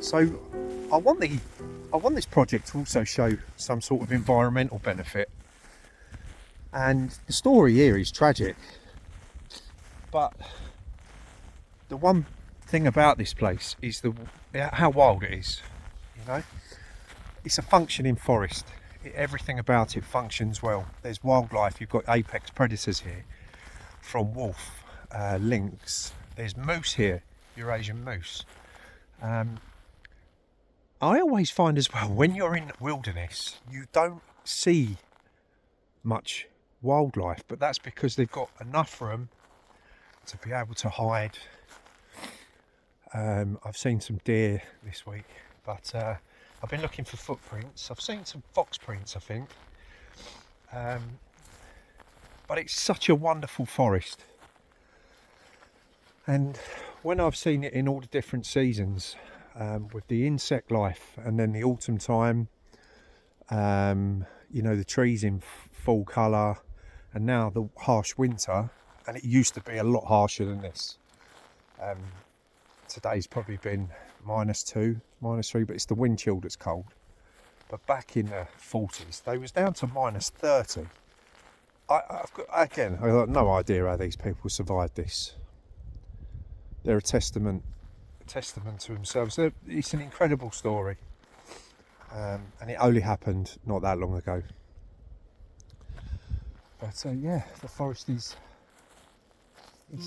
So I want this project to also show some sort of environmental benefit. And the story here is tragic, but the one thing about this place is how wild it is. You know, it's a functioning forest. Everything about it functions well. There's wildlife. You've got apex predators here, from wolf, lynx. There's moose here, Eurasian moose. I always find as well, when you're in wilderness, you don't see much wildlife, but that's because they've got enough room to be able to hide. I've seen some deer this week, but I've been looking for footprints. I've seen some fox prints, I think. But it's such a wonderful forest. And when I've seen it in all the different seasons, with the insect life, and then the autumn time, you know, the trees in full colour, and now the harsh winter, and it used to be a lot harsher than this. Today's probably been -2, -3, but it's the wind chill that's cold. But back in the 40s, they was down to -30. I've got no idea how these people survived this. They're a testament to themselves. It's an incredible story, and it only happened not that long ago. But yeah, the forest is in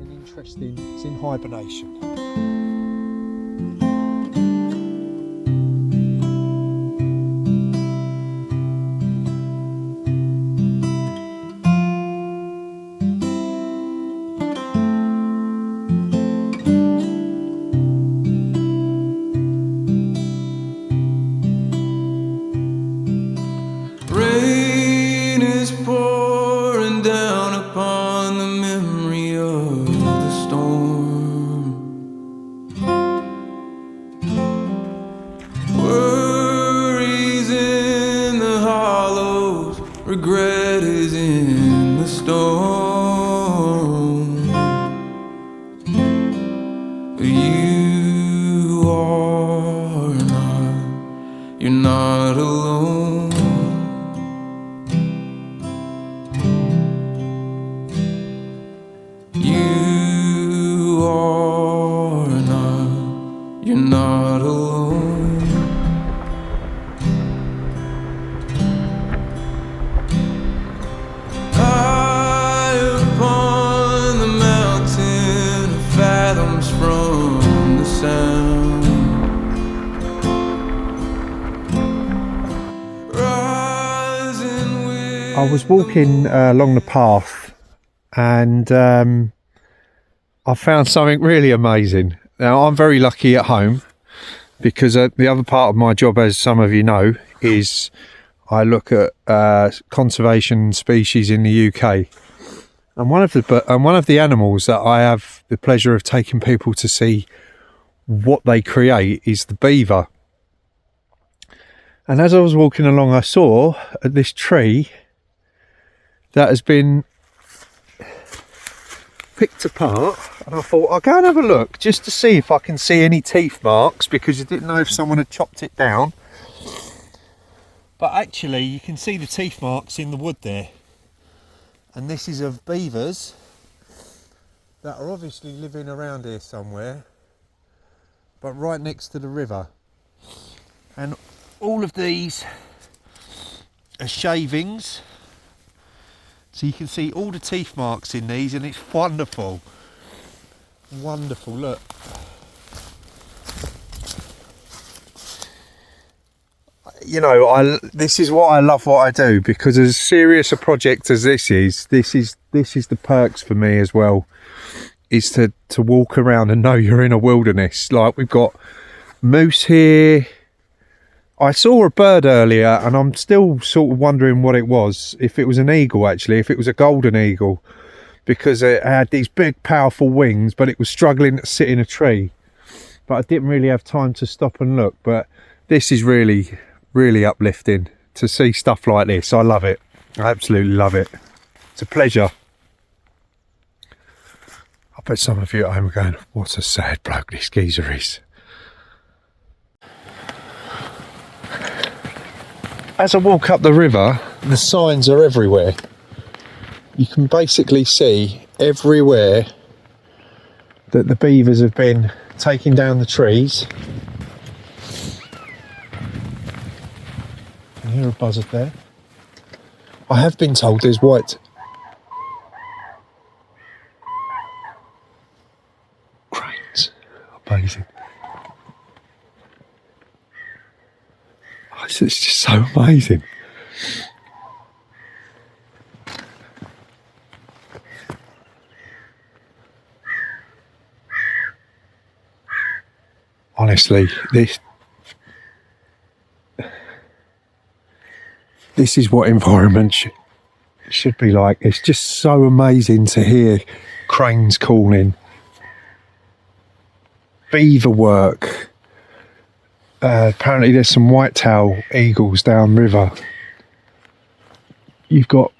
an interesting. It's in hibernation. Regret is in the storm. You're not alone. You're not alone. From the sound, I was walking along the path, and I found something really amazing. Now, I'm very lucky at home because the other part of my job, as some of you know, is I look at conservation species in the UK. And one of the animals that I have the pleasure of taking people to see what they create is the beaver. And as I was walking along, I saw this tree that has been picked apart, and I thought I'll go and have a look just to see if I can see any teeth marks, because I didn't know if someone had chopped it down. But actually you can see the teeth marks in the wood there. And this is of beavers that are obviously living around here somewhere, but right next to the river. And all of these are shavings. So you can see all the teeth marks in these, and it's wonderful. Wonderful, look. You know, this is what I love what I do, because as serious a project as this is the perks for me as well, is to walk around and know you're in a wilderness. Like, we've got moose here. I saw a bird earlier, and I'm still sort of wondering what it was. If it was an eagle, actually, if it was a golden eagle, because it had these big powerful wings, but it was struggling to sit in a tree. But I didn't really have time to stop and look. But this is really uplifting to see stuff like this. I love it. I absolutely love it. It's a pleasure. I bet some of you at home are going, what a sad bloke this geezer is. as I walk up the river, the signs are everywhere. You can basically see everywhere that the beavers have been taking down the trees. I can hear a buzzard there. I have been told there's white cranes. Amazing. Oh, it's just so amazing. Honestly, this is what environment should be like. It's just so amazing to hear cranes calling, beaver work. Apparently there's some white-tailed eagles downriver. You've got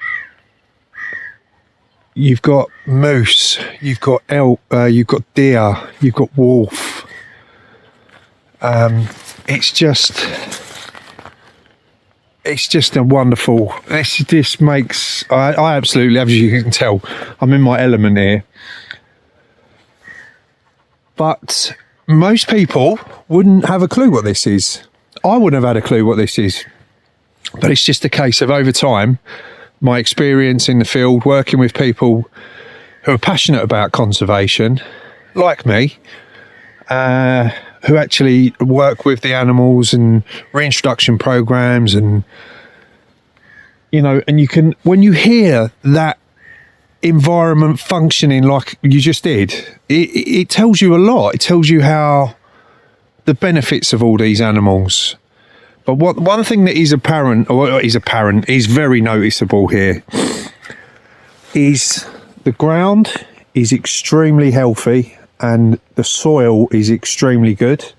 moose, you've got elk, you've got deer, you've got wolf. It's just a wonderful. This makes I absolutely, as you can tell, I'm in my element here. But most people wouldn't have a clue what this is. I wouldn't have had a clue what this is. But it's just a case of, over time, my experience in the field, working with people who are passionate about conservation, like me, who actually work with the animals and reintroduction programs, and and you can, when you hear that environment functioning like you just did, it tells you a lot. It tells you how the benefits of all these animals. But one thing that is very noticeable here, is the ground is extremely healthy and the soil is extremely good.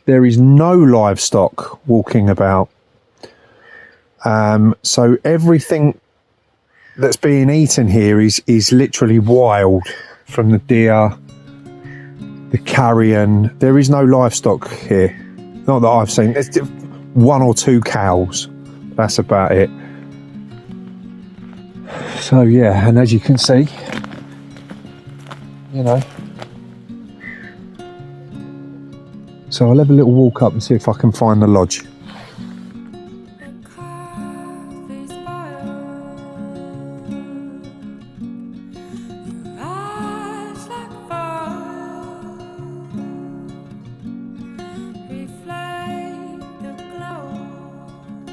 There is no livestock walking about. So everything that's being eaten here is literally wild, from the deer, the carrion. There is no livestock here. Not that I've seen. There's 1 or 2 cows. That's about it. So yeah, and as you can see, so I'll have a little walk up and see if I can find the lodge.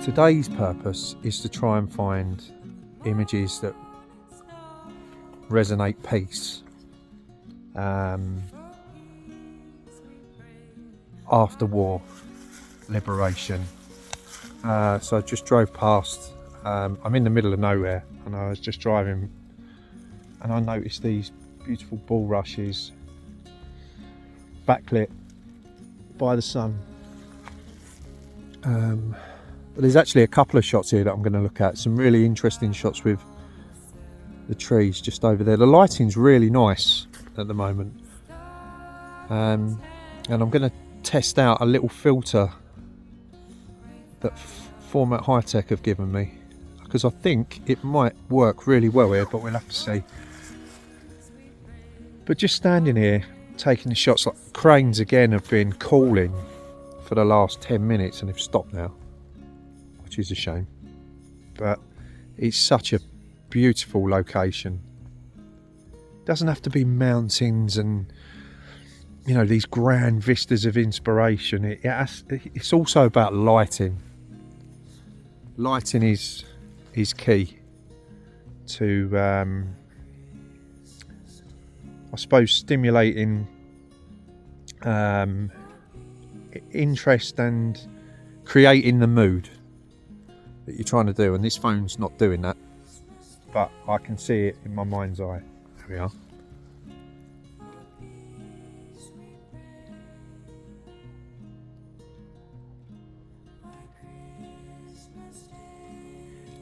Today's purpose is to try and find images that resonate peace. After war, liberation. So I just drove past. I'm in the middle of nowhere, and I was just driving, and I noticed these beautiful bulrushes, backlit by the sun. But there's actually a couple of shots here that I'm going to look at. Some really interesting shots with the trees just over there. The lighting's really nice at the moment. And I'm going to test out a little filter that Format High Tech have given me, because I think it might work really well here, but we'll have to see. But just standing here taking the shots, like cranes again have been calling for the last 10 minutes and they've stopped now, which is a shame. But it's such a beautiful location. It doesn't have to be mountains and these grand vistas of inspiration. It's also about lighting. Lighting is key to I suppose stimulating interest and creating the mood that you're trying to do, and this phone's not doing that, but I can see it in my mind's eye. There we are.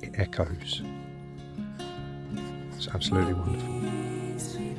It echoes. It's absolutely wonderful.